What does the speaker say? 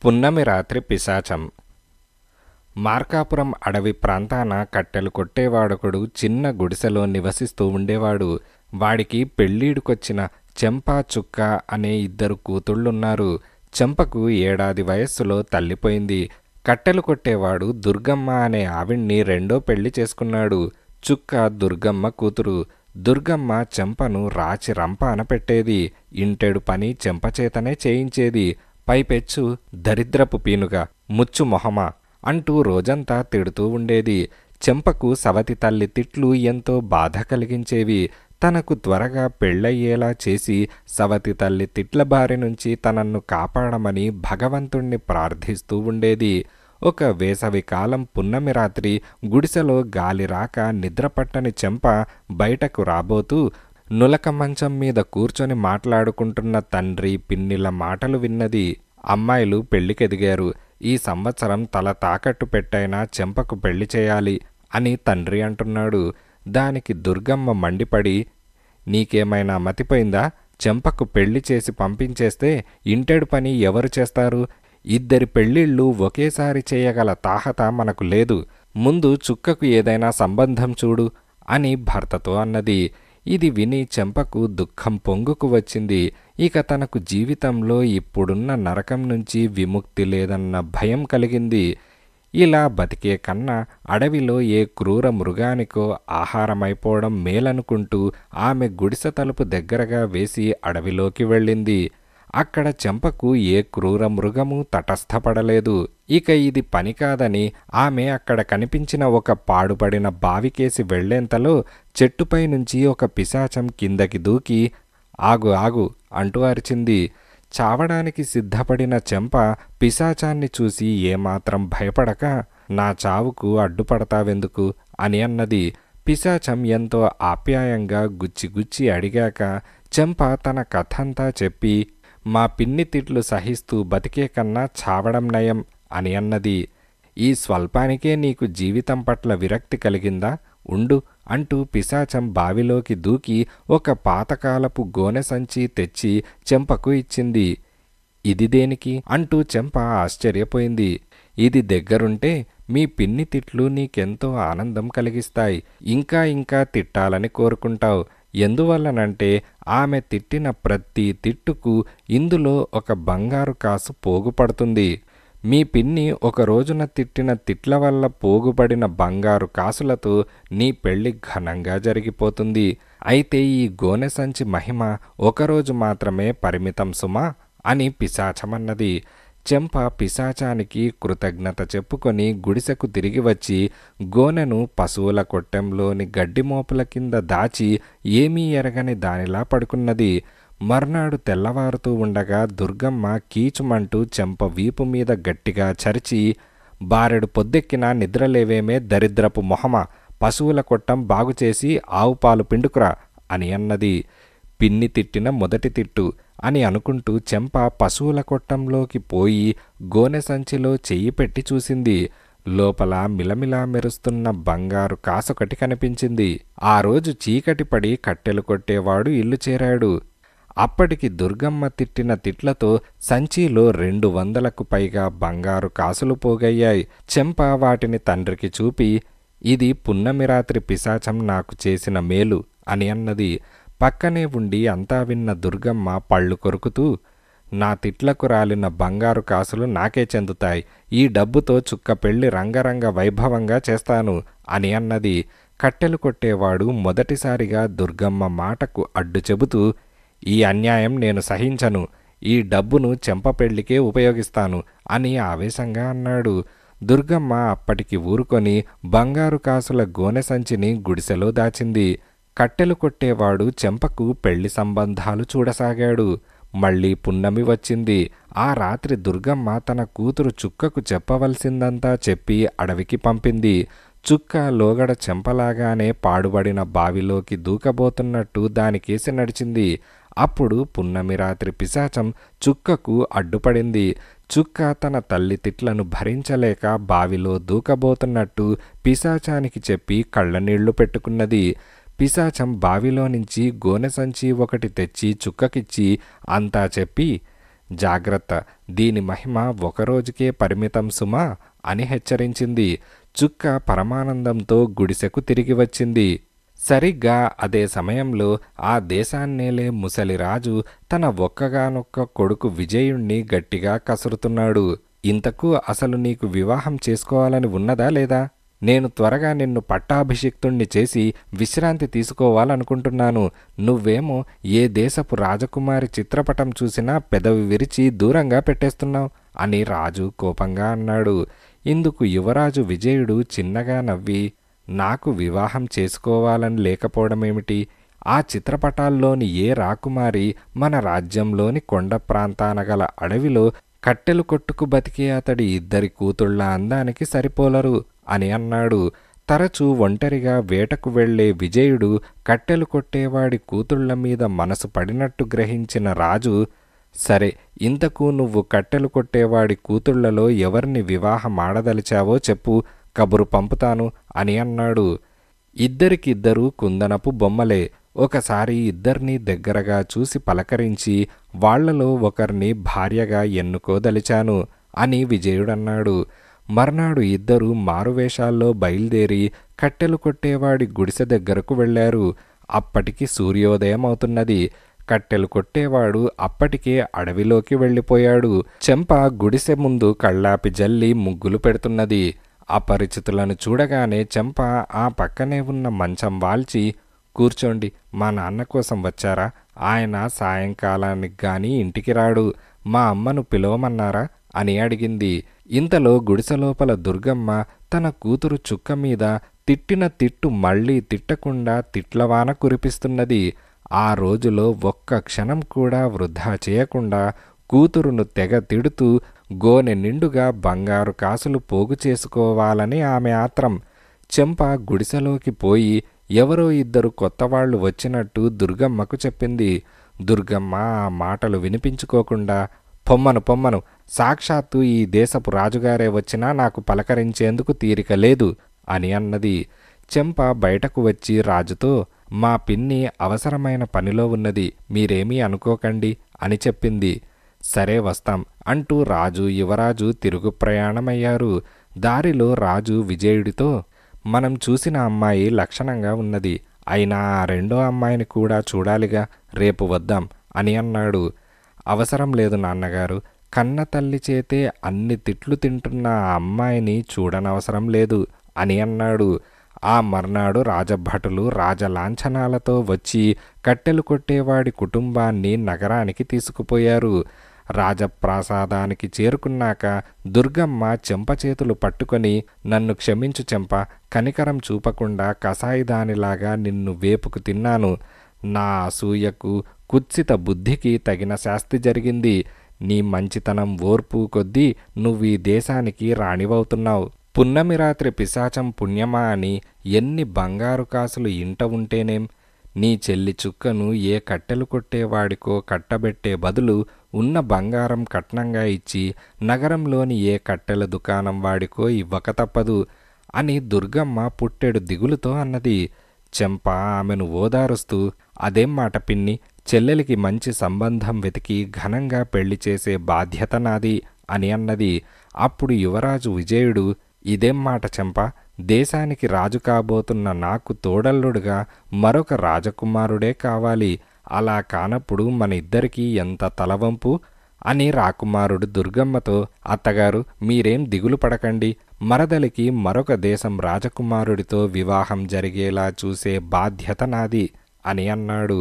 పున్నమి రాత్రి పిశాచం. మార్కాపురం అడవి ప్రాంతాన కట్టెలు కొట్టేవాడొకడు చిన్న గుడిసెలో నివసిస్తూ ఉండేవాడు. వాడికి పెళ్ళీడుకొచ్చిన చెంపా చుక్క అనే 2 కూతుళ్ళున్నారు. చెంపకు 7 ఏడాది వయస్సులో తల్లిపోయింది. కట్టెలు కొట్టేవాడు దుర్గమ్మ అనే ఆవిడ్ని రెండో పెళ్లి చేసుకున్నాడు. చుక్క దుర్గమ్మ కూతురు. దుర్గమ్మ చెంపను రాచి రంపాన పెట్టేది. ఇంటెడు పని చెంపచేతనే చేయించేది. పైపెచ్చు దరిద్రపు పీనుగా, ముచ్చు మొహమా అంటూ రోజంతా తిడుతూ ఉండేది. చెంపకు సవతి తల్లి తిట్లు ఎంతో బాధ కలిగించేవి. తనకు త్వరగా పెళ్ళయ్యేలా చేసి సవతి తల్లి తిట్ల బారి నుంచి తనను కాపాడమని భగవంతుణ్ణి ప్రార్థిస్తూ ఉండేది. ఒక వేసవికాలం పున్నమి రాత్రి గుడిసెలో గాలి రాక నిద్రపట్టని చెంప బయటకు రాబోతూ నులక మంచం మీద కూర్చొని మాట్లాడుకుంటున్న తండ్రి పిన్నిల మాటలు విన్నది. అమ్మాయిలు పెళ్లికెదిగారు. ఈ సంవత్సరం తల తాకట్టు పెట్టైనా చెంపకు పెళ్లి చేయాలి అని తండ్రి అంటున్నాడు. దానికి దుర్గమ్మ మండిపడి, నీకేమైనా మతిపోయిందా? చెంపకు పెళ్లి చేసి పంపించేస్తే ఇంటెడు పని ఎవరు చేస్తారు? 2 పెళ్ళిళ్ళు ఒకేసారి చేయగల తాహత మనకు లేదు. ముందు చుక్కకు ఏదైనా సంబంధం చూడు అని భర్తతో అన్నది. ఇది విని చెంపకు దుఃఖం పొంగుకు వచ్చింది. ఇక తనకు జీవితంలో ఇప్పుడున్న నరకం నుంచి విముక్తి లేదన్న భయం కలిగింది. ఇలా బతికే కన్నా అడవిలో ఏ క్రూర మృగానికో ఆహారమైపోవడం మేలనుకుంటూ ఆమె గుడిసె తలుపు దగ్గరగా వేసి అడవిలోకి వెళ్ళింది. అక్కడ చెంపకు ఏ క్రూర మృగము తటస్థపడలేదు. ఇక ఇది పని కాదని ఆమె అక్కడ కనిపించిన ఒక పాడుపడిన బావికేసి వెళ్లేంతలో చెట్టుపై నుంచి ఒక పిశాచం కిందకి దూకి ఆగు ఆగు అంటూ అరిచింది. చావడానికి సిద్ధపడిన చెంప పిశాచాన్ని చూసి ఏమాత్రం భయపడక, నా చావుకు అడ్డుపడతావెందుకు అని అన్నది. పిశాచం ఎంతో ఆప్యాయంగా గుచ్చి అడిగాక చెంప తన కథంతా చెప్పి, మా పిన్ని తిట్లు సహిస్తూ బతికే కన్నా చావడం నయం అని అన్నది. ఈ స్వల్పానికే నీకు జీవితం పట్ల విరక్తి కలిగిందా? ఉండు అంటూ పిశాచం బావిలోకి దూకి ఒక పాతకాలపు గోనె సంచి తెచ్చి చెంపకు ఇచ్చింది. ఇది దేనికి అంటూ చెంప ఆశ్చర్యపోయింది. ఇది దగ్గరుంటే మీ పిన్ని తిట్లు నీకెంతో ఆనందం కలిగిస్తాయి. ఇంకా ఇంకా తిట్టాలని కోరుకుంటావు. ఎందువల్లనంటే ఆమె తిట్టిన ప్రతి తిట్టుకు ఇందులో ఒక బంగారు కాసు పోగుపడుతుంది. మీ పిన్ని ఒక రోజున తిట్టిన తిట్ల వల్ల పోగుపడిన బంగారు కాసులతో నీ పెళ్లి ఘనంగా జరిగిపోతుంది. అయితే ఈ గోనె సంచి మహిమ ఒకరోజు మాత్రమే పరిమితం సుమా అని పిశాచమన్నది. చెంప పిశాచానికి కృతజ్ఞత చెప్పుకొని గుడిసెకు తిరిగి వచ్చి గోనెను పశువుల కొట్టెంలోని గడ్డి మోపుల కింద దాచి ఏమీ ఎరగని దానిలా పడుకున్నది. మర్నాడు తెల్లవారుతూ ఉండగా దుర్గమ్మ కీచుమంటూ చెంప వీపు మీద గట్టిగా చరిచి, బారెడు పొద్దెక్కినా నిద్రలేవేమే దరిద్రపు మొహమ, పశువుల కొట్టం బాగుచేసి ఆవు పాలు పిండుకురా అని అన్నది. పిన్ని తిట్టిన మొదటి తిట్టు అని అనుకుంటూ చెంప పశువుల కొట్టంలోకి పోయి గోనె సంచిలో చెయ్యి పెట్టి చూసింది. లోపల మిలమిలా మెరుస్తున్న బంగారు కాసొకటి కనిపించింది. ఆ రోజు చీకటి పడి కట్టెలు కొట్టేవాడు ఇల్లు చేరాడు. అప్పటికి దుర్గమ్మ తిట్టిన తిట్లతో సంచిలో 200కు పైగా బంగారు కాసులు పోగయ్యాయి. చెంప వాటిని తండ్రికి చూపి, ఇది పున్నమి రాత్రి పిశాచం నాకు చేసిన మేలు అని అన్నది. పక్కనే ఉండి అంతా విన్న దుర్గమ్మ పళ్ళు కొరుకుతూ, నా తిట్లకు రాలిన బంగారు కాసులు నాకే చెందుతాయి. ఈ డబ్బుతో చుక్క పెళ్లి రంగరంగ వైభవంగా చేస్తాను అని అన్నది. కట్టెలు కొట్టేవాడు మొదటిసారిగా దుర్గమ్మ మాటకు అడ్డు చెబుతూ, ఈ అన్యాయం నేను సహించను. ఈ డబ్బును చెంప పెళ్లికే ఉపయోగిస్తాను అని ఆవేశంగా అన్నాడు. దుర్గమ్మ అప్పటికి ఊరుకొని బంగారు కాసుల గోనె సంచిని గుడిసెలో దాచింది. కట్టెలు కొట్టేవాడు చెంపకు పెళ్లి సంబంధాలు చూడసాగాడు. మళ్ళీ పున్నమి వచ్చింది. ఆ రాత్రి దుర్గమ్మ తన కూతురు చుక్కకు చెప్పవలసిందంతా చెప్పి అడవికి పంపింది. చుక్క లోగడ చెంపలాగానే పాడుబడిన బావిలోకి దూకబోతున్నట్టు దానికేసి నడిచింది. అప్పుడు పున్నమి రాత్రి పిశాచం చుక్కకు అడ్డుపడింది. చుక్క తన తల్లి తిట్లను భరించలేక బావిలో దూకబోతున్నట్టు పిశాచానికి చెప్పి కళ్ళనీళ్లు పెట్టుకున్నది. పిశాచం బావిలో నుంచి గోనె సంచి ఒకటి తెచ్చి చుక్కకిచ్చి అంతా చెప్పి, జాగ్రత్త, దీని మహిమ ఒకరోజుకే పరిమితం సుమా అని హెచ్చరించింది. చుక్క పరమానందంతో గుడిసెకు తిరిగి వచ్చింది. సరిగ్గా అదే సమయంలో ఆ దేశాన్నేలే ముసలిరాజు తన ఒక్కగానొక్క కొడుకు విజయుణ్ణి గట్టిగా కసురుతున్నాడు. ఇంతకు అసలు నీకు వివాహం చేసుకోవాలని ఉన్నదా లేదా? నేను త్వరగా నిన్ను పట్టాభిషిక్తుణ్ణి చేసి విశ్రాంతి తీసుకోవాలనుకుంటున్నాను. నువ్వేమో ఏ దేశపు రాజకుమారి చిత్రపటం చూసినా పెదవి విరిచి దూరంగా పెట్టేస్తున్నావు అని రాజు కోపంగా అన్నాడు. ఇందుకు యువరాజు విజయుడు చిన్నగా నవ్వి, నాకు వివాహం చేసుకోవాలని లేకపోవడమేమిటి? ఆ చిత్రపటాల్లోని ఏ రాకుమారి మన రాజ్యంలోని కొండ ప్రాంతాన గల అడవిలో కట్టెలు కొట్టుకు బతికే అతడి ఇద్దరి కూతుళ్ల అందానికి సరిపోలరు అని అన్నాడు. తరచూ ఒంటరిగా వేటకు వెళ్లే విజయుడు కట్టెలు కొట్టేవాడి కూతుళ్ల మీద మనసు పడినట్టు గ్రహించిన రాజు, సరే, ఇంతకు నువ్వు కట్టెలు కొట్టేవాడి కూతుళ్లలో ఎవరిని వివాహమాడదలిచావో చెప్పు, కబురు పంపుతాను అని అన్నాడు. ఇద్దరికిద్దరూ కుందనపు బొమ్మలే. ఒకసారి ఇద్దరినీ దగ్గరగా చూసి పలకరించి వాళ్లలో ఒకరిని భార్యగా ఎన్నుకోదలిచాను అని విజయుడన్నాడు. మర్నాడు ఇద్దరూ మారువేషాల్లో బయలుదేరి కట్టెలు కొట్టేవాడి గుడిసె దగ్గరకు వెళ్లారు. అప్పటికి సూర్యోదయం అవుతున్నది. కట్టెలు కొట్టేవాడు అప్పటికే అడవిలోకి వెళ్ళిపోయాడు. చెంప గుడిసె ముందు కళ్ళాపి జల్లి ముగ్గులు పెడుతున్నది. అపరిచితులను చూడగానే చెంప ఆ పక్కనే ఉన్న మంచం వాల్చి, కూర్చోండి, మా నాన్న కోసం వచ్చారా? ఆయన సాయంకాలానికి గాని ఇంటికి రాడు. మా అమ్మను పిలవమన్నారా అని అడిగింది. ఇంతలో గుడిసెలోపల దుర్గమ్మ తన కూతురు చుక్క మీద తిట్టిన తిట్టు మళ్లీ తిట్టకుండా తిట్లవాన కురిపిస్తున్నది. ఆ రోజులో ఒక్క క్షణం కూడా వృధా చేయకుండా కూతురును తెగ తిడుతూ గోనె నిండుగా బంగారు కాసులు పోగు చేసుకోవాలని ఆమె ఆత్రం. చెంప గుడిసెలోకి పోయి ఎవరో ఇద్దరు కొత్తవాళ్లు వచ్చినట్టు దుర్గమ్మకు చెప్పింది. దుర్గమ్మ ఆ మాటలు వినిపించుకోకుండా, పొమ్మను పొమ్మను, సాక్షాత్తు ఈ దేశపు రాజుగారే వచ్చినా నాకు పలకరించేందుకు తీరిక లేదు అని అన్నది. చెంప బయటకు వచ్చి రాజుతో, మా పిన్ని అవసరమైన పనిలో ఉన్నది, మీరేమీ అనుకోకండి అని చెప్పింది. సరే, వస్తాం అంటూ రాజు యువరాజు తిరుగు ప్రయాణమయ్యారు. దారిలో రాజు విజయుడితో, మనం చూసిన అమ్మాయి లక్షణంగా ఉన్నది, అయినా ఆ రెండో అమ్మాయిని కూడా చూడాలిగా, రేపు వద్దాం అని అన్నాడు. అవసరం లేదు నాన్నగారు, కన్న తల్లి చేతే అన్ని తిట్లు తింటున్న ఆ అమ్మాయిని చూడనవసరం లేదు అని అన్నాడు. ఆ మర్నాడు రాజభటులు రాజలాంఛనాలతో వచ్చి కట్టెలు కొట్టేవాడి కుటుంబాన్ని నగరానికి తీసుకుపోయారు. రాజప్రాసాదానికి చేరుకున్నాక దుర్గమ్మ చెంప చేతులు పట్టుకొని, నన్ను క్షమించు చెంప, కనికరం చూపకుండా కసాయిదానిలాగా నిన్ను వేపుకు తిన్నాను. నా అసూయకు కుత్సిత బుద్ధికి తగిన శాస్తి జరిగింది. నీ మంచితనం ఓర్పు కొద్దీ నువ్వీ దేశానికి రాణివవుతున్నావు. పున్నమి రాత్రి పిశాచం పుణ్యమా అని ఎన్ని బంగారు కాసులు ఇంట ఉంటేనేం? నీ చెల్లి చుక్కను ఏ కట్టెలు కొట్టేవాడికో కట్టబెట్టే బదులు ఉన్న బంగారం కట్నంగా ఇచ్చి నగరంలోని ఏ కట్టెల దుకాణం వాడికో ఇవ్వక తప్పదు అని దుర్గమ్మ పుట్టెడు దిగులుతో అన్నది. చెంప ఆమెను ఓదారుస్తూ, అదేం మాట పిన్ని, చెల్లెలికి మంచి సంబంధం వెతికి ఘనంగా పెళ్లి చేసే బాధ్యత నాది అని అన్నది. అప్పుడు యువరాజు విజయుడు, ఇదేం మాట చెంప, దేశానికి రాజు కాబోతున్న నాకు తోడల్లుడుగా మరొక రాజకుమారుడే కావాలి. అలా కానప్పుడు మన ఇద్దరికీ ఎంత తలవంపు అని రాకుమారుడు దుర్గమ్మతో, అత్తగారు మీరేం దిగులు పడకండి, మరదలికి మరొక దేశం రాజకుమారుడితో వివాహం జరిగేలా చూసే బాధ్యత నాది అని అన్నాడు.